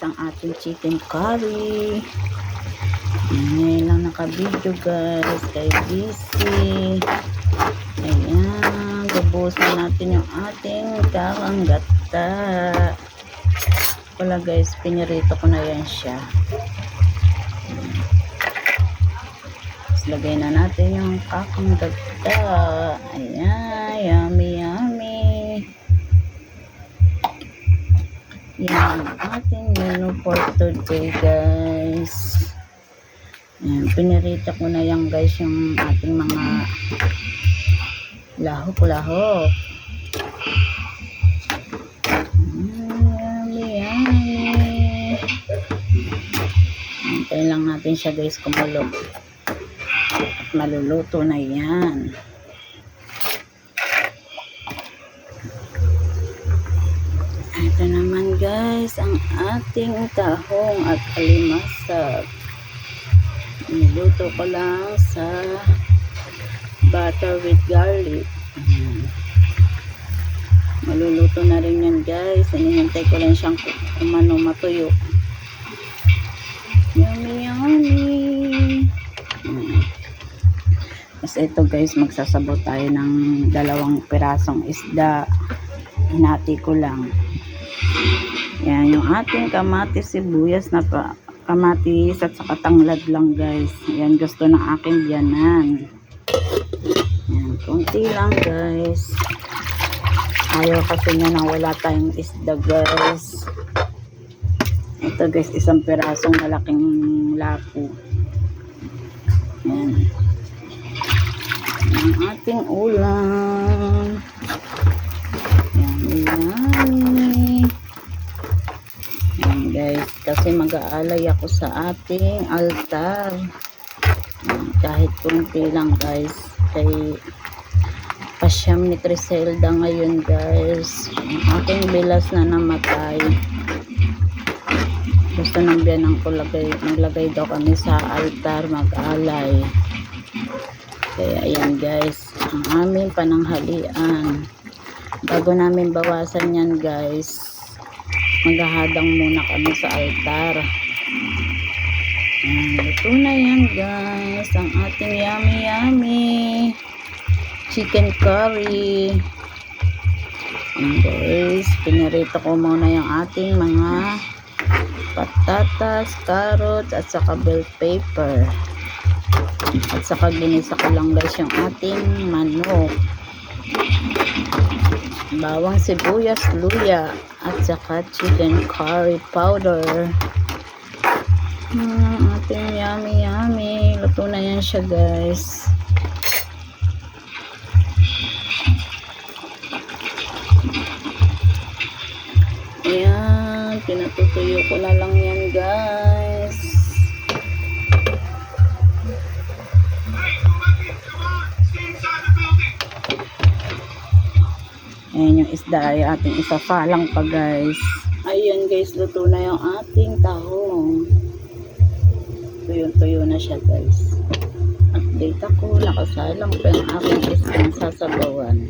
ang ating chicken curry. Ngayon lang naka-video guys, kay busy. Ayan, bubusin natin yung ating karanggata. Wala guys, pinirito ko na yan siya. Tapos lagay na natin yung karanggata. Ayan, yummy yummy. Yan ang ating menu for today guys. Yan, pinirita ko na yan guys yung ating mga lahok-lahok. Yummy yummy. Antayin lang natin siya guys kumulo. At maluluto na yan. Ito naman guys ang ating tahong at alimasag. Niluto ko lang sa butter with garlic. Maluluto na rin yan guys. Hinihintay ko lang siyang matuyo. Yummy yummy. Kasi ito guys, magsasabaw tayo ng 2 pirasong isda. Hinati ko lang. Yan yung ating kamatis, sibuyas na kamatis at saka tanglad lang guys. Yan gusto ng aking biyanan. Yan, konti lang guys. Ayaw kasi niya nang wala tayong isda guys. Ito guys, 1 pirasong malaking lapo. Yan. Yan ang ating ulam. Yan, yan. Yan guys, kasi mag-aalay ako sa ating altar. Kahit kunti lang guys, kay pasyam ni Criselda ngayon guys. Ang aking bilas na namatay. Gusto ng biyanang ko maglagay daw kami sa altar, mag-alay. Kaya ayan guys, ang aming pananghalian. Bago namin bawasan yan guys, maghahadang muna kami sa altar. Ito na yan guys, ang ating yummy yummy chicken curry. And guys, pinirito ko muna yung ating mga patatas, carrots at saka bell pepper. At saka ginisa ko lang guys yung ating manok, bawang sibuyas, luya at saka chicken curry powder. Ating yummy yummy. Luto na yan siya guys. Ayan, pinatutuyo ko na lang yan guys. Ayan yung isda ay ating isasalang pa guys. Ayan guys, luto na yung ating tahong. Tuyo-tuyo na siya guys. Update ako, nakasalang pa yung aking isdang sasabawan.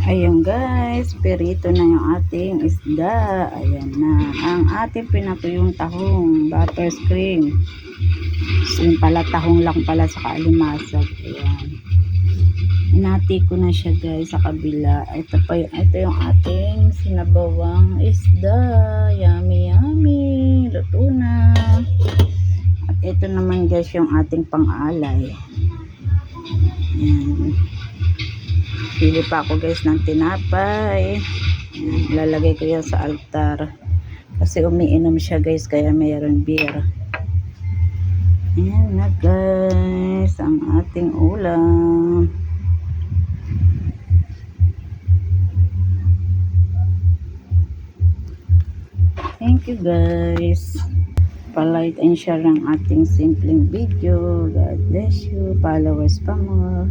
Ayan guys, perito na yung ating isda. Ayan na ang ating pinatuyong tahong, butterscream. Yung pala tahong lang pala sa alimasag. Ayan. Hinati ko na siya guys sa kabila. Ito yung ating sinabawang isda. Yummy yummy. Luto na. At ito naman guys yung ating pang-alay. Ayan. Pili pa ako guys ng tinapay. Ayan. Lalagay ko yan sa altar. Kasi umiinom siya guys, kaya mayroon beer. Ayan na guys ang ating ulam. Thank you guys. Pa-like and share ang ating simpleng video. God bless you. Followers pa more.